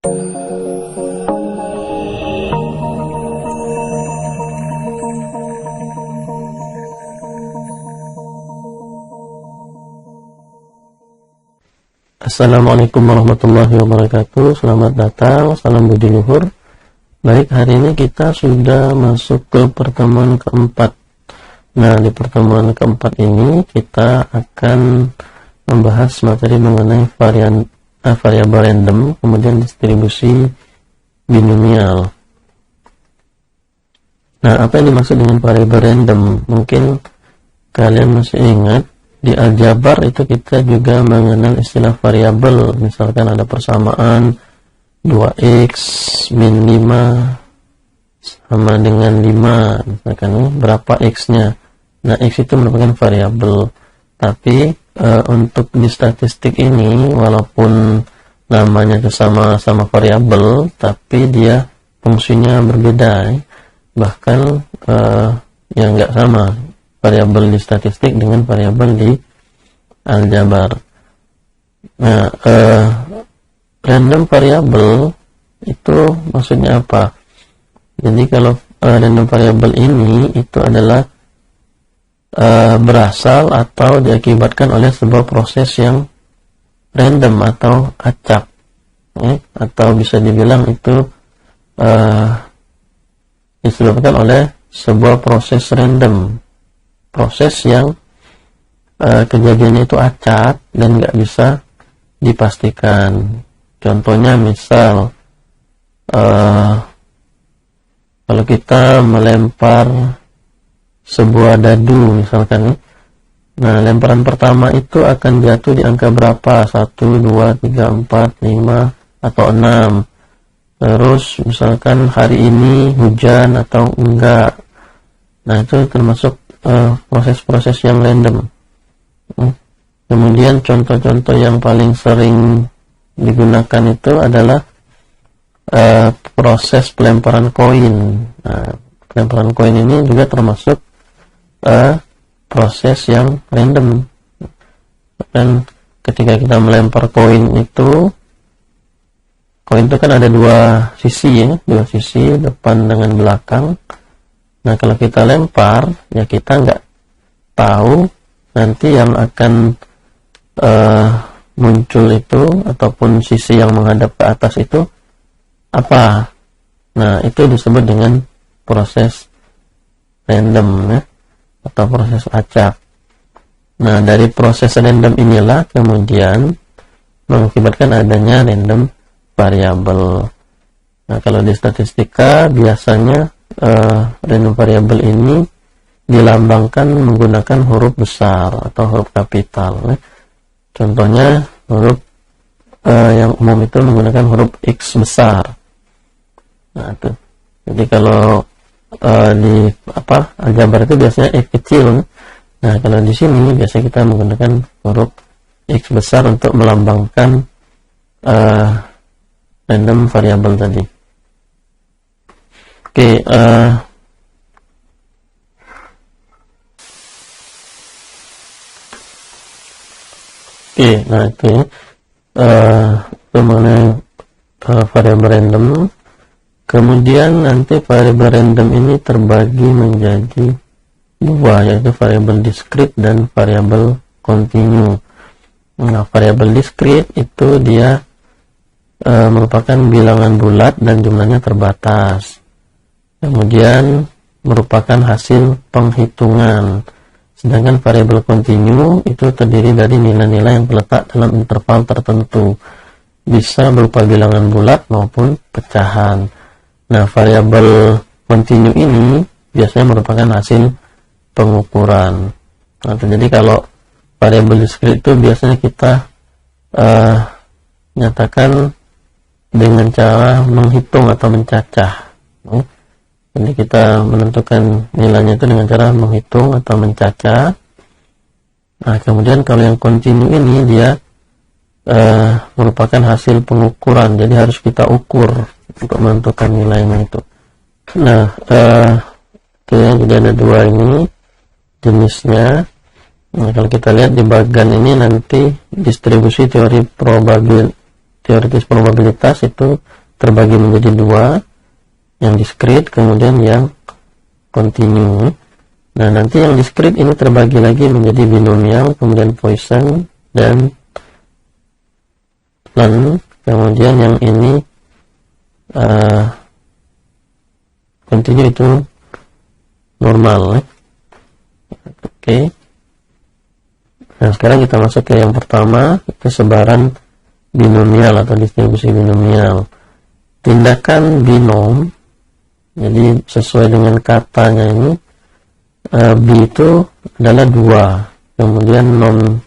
Assalamualaikum warahmatullahi wabarakatuh. Selamat datang, salam budi luhur. Baik, hari ini kita sudah masuk ke pertemuan keempat. Nah, di pertemuan keempat ini kita akan membahas materi mengenai variabel random, kemudian distribusi binomial. Nah, apa yang dimaksud dengan variabel random? Mungkin kalian masih ingat, di aljabar itu kita juga mengenal istilah variabel. Misalkan ada persamaan 2x min 5 sama dengan 5, misalkan berapa x-nya. Nah, x itu merupakan variabel. Tapi untuk di statistik ini, walaupun namanya sama-sama variabel, tapi dia fungsinya berbeda. Bahkan yang nggak sama variabel di statistik dengan variabel di aljabar. Nah, random variabel itu maksudnya apa? Jadi kalau random variabel ini itu adalah berasal atau diakibatkan oleh sebuah proses yang random atau acak, atau bisa dibilang itu disebabkan oleh sebuah proses random, proses yang kejadiannya itu acak dan nggak bisa dipastikan. Contohnya misal kalau kita melempar sebuah dadu misalkan, nah lemparan pertama itu akan jatuh di angka berapa? 1, 2, 3, 4, 5 atau 6. Terus misalkan hari ini hujan atau enggak. Nah, itu termasuk proses-proses yang random. Kemudian contoh-contoh yang paling sering digunakan itu adalah proses pelemparan koin. Nah, pelemparan koin ini juga termasuk proses yang random. Dan ketika kita melempar koin itu kan ada dua sisi, dua sisi, depan dengan belakang. Nah, kalau kita lempar, ya kita nggak tahu nanti yang akan muncul itu ataupun sisi yang menghadap ke atas itu apa. Nah, itu disebut dengan proses random, atau proses acak. Nah, dari proses random inilah kemudian mengakibatkan adanya random variabel. Nah, kalau di statistika biasanya random variabel ini dilambangkan menggunakan huruf besar atau huruf kapital. Contohnya huruf yang umum itu menggunakan huruf X besar. Nah, itu. Jadi kalau di aljabar itu biasanya X kecil. Nah, kalau di sini biasanya kita menggunakan huruf X besar untuk melambangkan random variabel tadi. Oke, nah itu mengenai variabel random. Kemudian nanti variabel random ini terbagi menjadi dua, yaitu variabel discrete dan variabel continue. Nah, variabel discrete itu dia merupakan bilangan bulat dan jumlahnya terbatas. Kemudian merupakan hasil penghitungan. Sedangkan variabel continue itu terdiri dari nilai-nilai yang terletak dalam interval tertentu. Bisa berupa bilangan bulat maupun pecahan. Nah, variabel continue ini biasanya merupakan hasil pengukuran. Nah, jadi kalau variabel discrete itu biasanya kita nyatakan dengan cara menghitung atau mencacah. Jadi kita menentukan nilainya itu dengan cara menghitung atau mencacah. Nah, kemudian kalau yang continue ini dia merupakan hasil pengukuran, jadi harus kita ukur untuk menentukan nilainya itu. Nah, jadi ada dua ini jenisnya. Nah, kalau kita lihat di bagian ini nanti distribusi teoritis probabilitas itu terbagi menjadi dua, yang diskrit kemudian yang kontinu. Nah, nanti yang diskrit ini terbagi lagi menjadi binomial, kemudian Poisson, dan Lund, kemudian yang ini kontinu itu normal. Oke. Nah, sekarang kita masuk ke yang pertama, kesebaran binomial atau distribusi binomial. Tindakan binom, jadi sesuai dengan katanya ini, B itu adalah 2, kemudian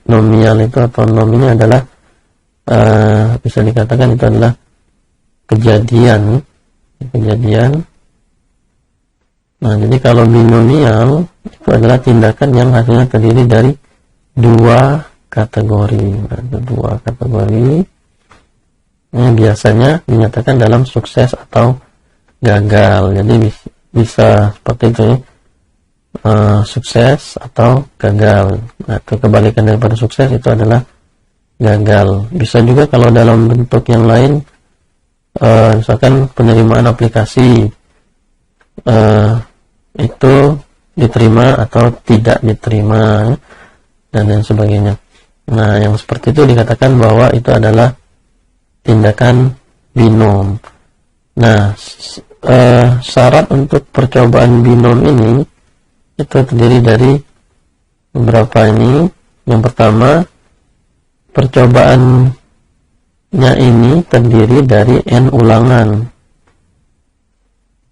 nomial itu atau nom ini adalah bisa dikatakan itu adalah kejadian. Nah, jadi kalau binomial itu adalah tindakan yang hasilnya terdiri dari 2 kategori. Nah, 2 kategori ini biasanya dinyatakan dalam sukses atau gagal. Jadi bisa seperti itu ya. Sukses atau gagal. Nah, itu kebalikan daripada sukses itu adalah gagal. Bisa juga kalau dalam bentuk yang lain, misalkan penerimaan aplikasi itu diterima atau tidak diterima dan lain sebagainya. Nah, yang seperti itu dikatakan bahwa itu adalah tindakan binom. Nah, syarat untuk percobaan binom ini itu terdiri dari beberapa ini. Yang pertama, percobaannya ini terdiri dari n ulangan.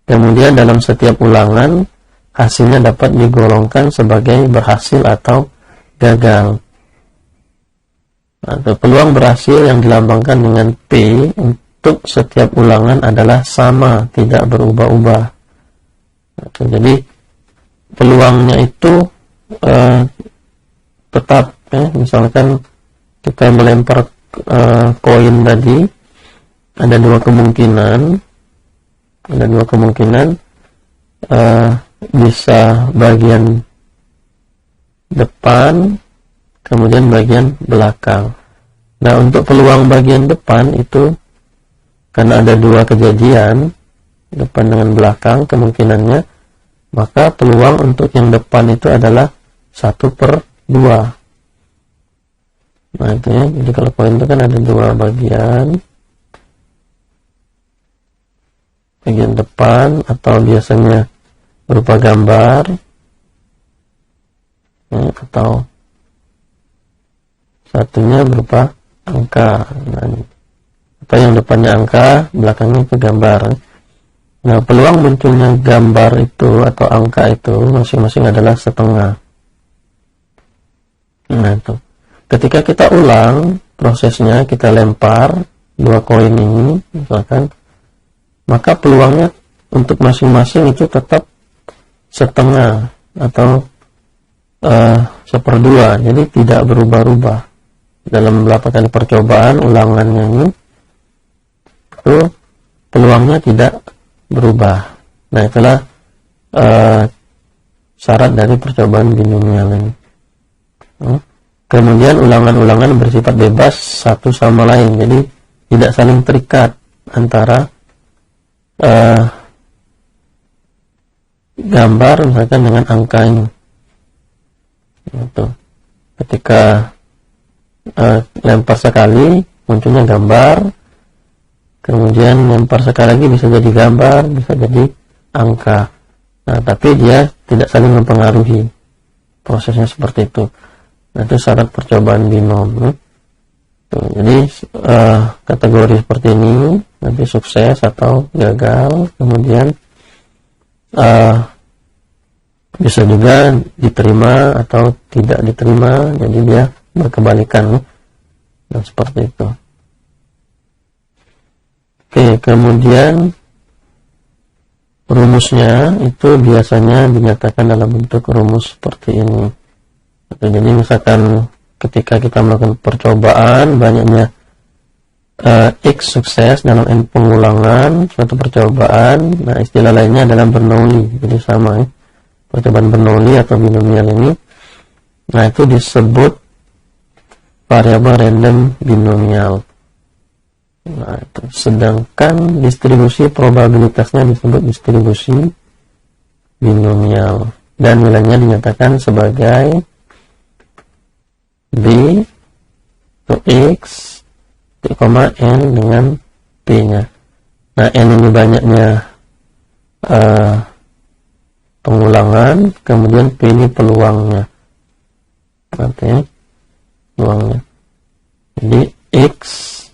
Kemudian dalam setiap ulangan hasilnya dapat digolongkan sebagai berhasil atau gagal. Atau peluang berhasil yang dilambangkan dengan P untuk setiap ulangan adalah sama, tidak berubah-ubah. Jadi peluangnya itu tetap ya. Misalkan kita melempar koin tadi, ada dua kemungkinan, bisa bagian depan kemudian bagian belakang. Nah, untuk peluang bagian depan itu karena ada 2 kejadian, depan dengan belakang kemungkinannya, maka peluang untuk yang depan itu adalah 1/2. Nah, itu ya. Jadi kalau koin itu kan ada 2 bagian depan atau biasanya berupa gambar ya, atau satunya berupa angka. Nah, atau yang depannya angka, belakangnya itu gambar. Nah, peluang munculnya gambar itu atau angka itu masing-masing adalah setengah. Nah, itu. Ketika kita ulang prosesnya, kita lempar 2 koin ini, misalkan, maka peluangnya untuk masing-masing itu tetap setengah atau 1/2. Jadi tidak berubah-ubah. Dalam beberapa kali percobaan ulangannya ini itu peluangnya tidak berubah. Nah, itulah syarat dari percobaan binomial ini. Kemudian ulangan-ulangan bersifat bebas satu sama lain, jadi tidak saling terikat antara gambar misalkan dengan angka ini. Itu. Ketika lempar sekali munculnya gambar, kemudian lempar sekali lagi bisa jadi gambar, bisa jadi angka. Nah, tapi dia tidak saling mempengaruhi, prosesnya seperti itu. Nah, itu syarat percobaan binom. Jadi kategori seperti ini nanti sukses atau gagal, kemudian bisa juga diterima atau tidak diterima, jadi dia berkebalikan. Nah, seperti itu. Oke, kemudian rumusnya itu biasanya dinyatakan dalam bentuk rumus seperti ini. Jadi misalkan ketika kita melakukan percobaan, banyaknya X sukses dalam N pengulangan suatu percobaan. Nah, istilah lainnya adalah Bernoulli. Jadi sama ya. Percobaan Bernoulli atau binomial ini, nah itu disebut variabel random binomial. Nah, itu. Sedangkan distribusi probabilitasnya disebut distribusi binomial dan nilainya dinyatakan sebagai B to X N dengan P-nya. Nah, N ini banyaknya pengulangan, kemudian P ini peluangnya. Artinya peluangnya. Jadi X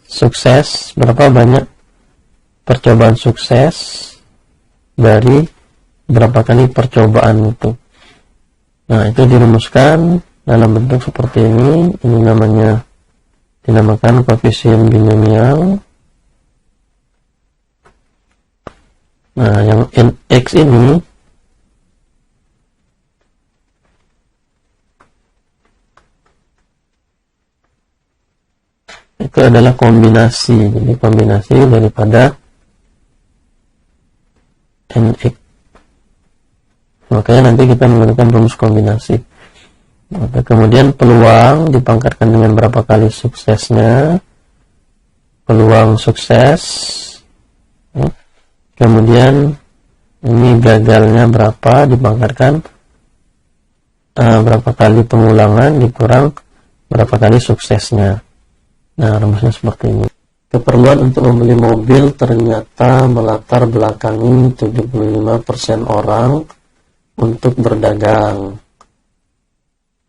sukses, berapa banyak percobaan sukses dari berapa kali percobaan itu. Nah, itu dirumuskan dalam bentuk seperti ini. Ini dinamakan koefisien binomial. Nah, yang X ini itu adalah kombinasi. Jadi kombinasi daripada NX. Makanya nanti kita menggunakan rumus kombinasi. Maka kemudian peluang dipangkatkan dengan berapa kali suksesnya. Peluang sukses. Kemudian ini gagalnya berapa dipangkatkan berapa kali pengulangan dikurang berapa kali suksesnya. Nah, rumusnya seperti ini. Keperluan untuk membeli mobil ternyata melatar belakangi 75% orang untuk berdagang.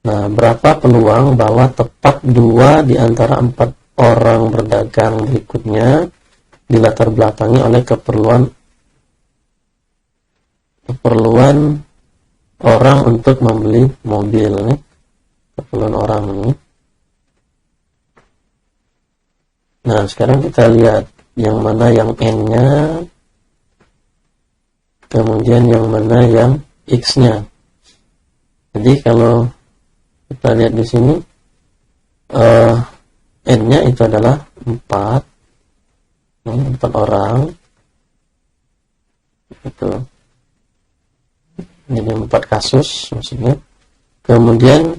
Nah, berapa peluang bahwa tepat 2 di antara 4 orang berdagang berikutnya dilatar belakangi oleh keperluan orang untuk membeli mobil nih. Keperluan orang ini. Nah, sekarang kita lihat yang mana yang N-nya, kemudian yang mana yang X-nya. Jadi kalau kita lihat di sini, N-nya itu adalah 4, 4 orang, itu. Jadi 4 kasus maksudnya. Kemudian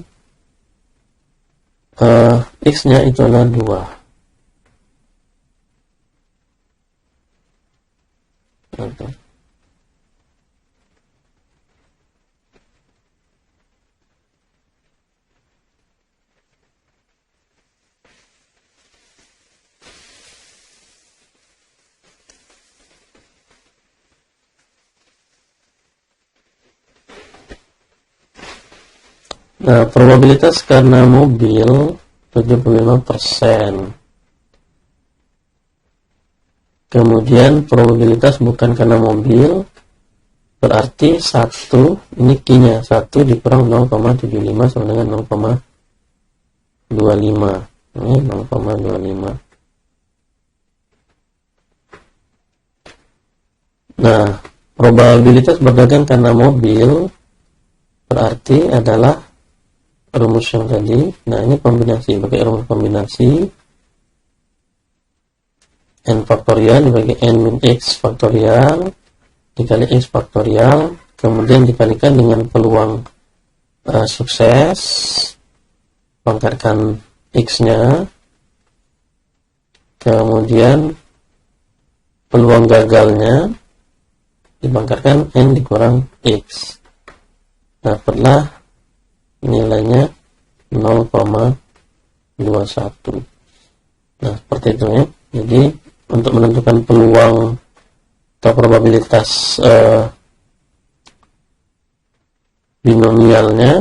X-nya itu adalah 2. Nah, probabilitas karena mobil 75%. Kemudian probabilitas bukan karena mobil berarti 1, ini Q-nya 1 dikurang 0,75 sama dengan 0,25. Ini 0,25. Nah, probabilitas berdagang karena mobil berarti adalah rumus yang tadi. Nah, ini kombinasi, pakai rumus kombinasi. N faktorial dibagi N min X faktorial dikali X faktorial, kemudian dikalikan dengan peluang sukses, pangkatkan X-nya, kemudian peluang gagalnya dipangkatkan N dikurang X, dapatlah nilainya 0,21. Nah, seperti itu ya. Jadi untuk menentukan peluang atau probabilitas binomialnya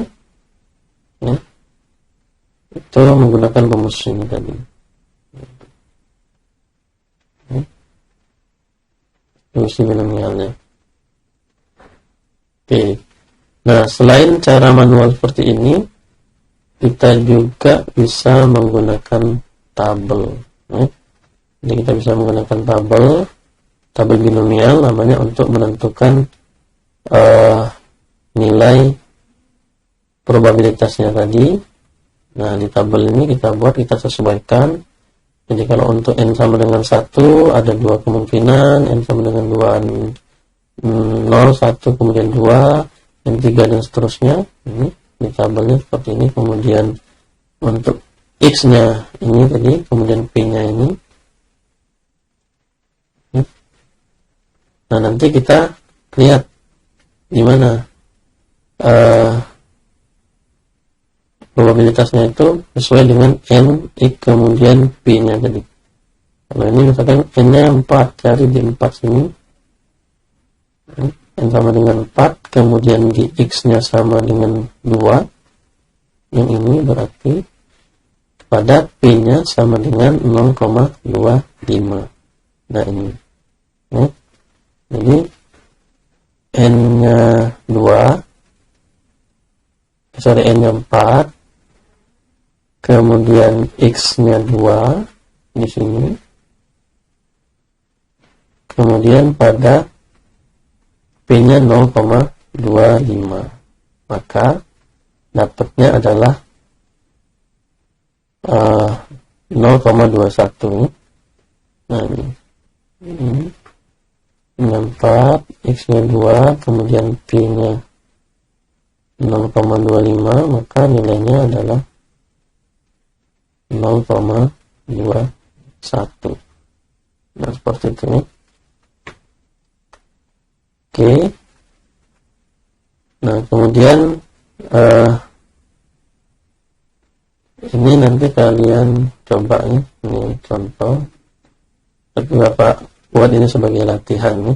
ya, itu menggunakan rumus ini tadi. Rumus binomialnya. Oke. Nah, selain cara manual seperti ini, kita juga bisa menggunakan tabel. Ya. Jadi kita bisa menggunakan tabel binomial namanya untuk menentukan nilai probabilitasnya tadi. Nah, di tabel ini kita sesuaikan. Jadi kalau untuk N sama dengan 1 ada 2 kemungkinan, N sama dengan 2 0, 1 kemudian 2, N 3 dan seterusnya. Ini di tabelnya seperti ini. Kemudian untuk X-nya ini tadi, kemudian P-nya ini. Nah, nanti kita lihat gimana probabilitasnya itu sesuai dengan N, X, kemudian P-nya tadi. Kalau ini misalkan N-nya 4, cari di 4 sini. N sama dengan 4, kemudian di X-nya sama dengan 2. Yang ini berarti pada P-nya sama dengan 0,25. Nah, ini. Ya. Jadi N-nya 2, N-nya 4, kemudian X-nya 2 di sini, kemudian pada P-nya 0,25, maka dapatnya adalah 0,21. Nah, ini 4, X-nya 2, kemudian P-nya 0,25, maka nilainya adalah 0,21. Nah, seperti itu ya. Oke. Nah, kemudian ini nanti kalian coba ya. Ini contoh. Tapi Bapak buat ini sebagai latihan ya.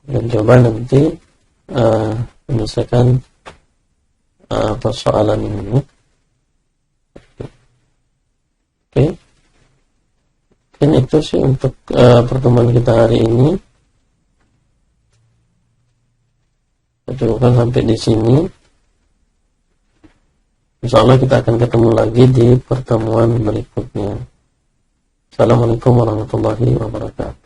Dan coba nanti menyelesaikan persoalan ini. Oke. Mungkin itu sih untuk pertemuan kita hari ini. Kita cukupkan sampai di sini. Insya Allah kita akan ketemu lagi di pertemuan berikutnya. Assalamualaikum warahmatullahi wabarakatuh.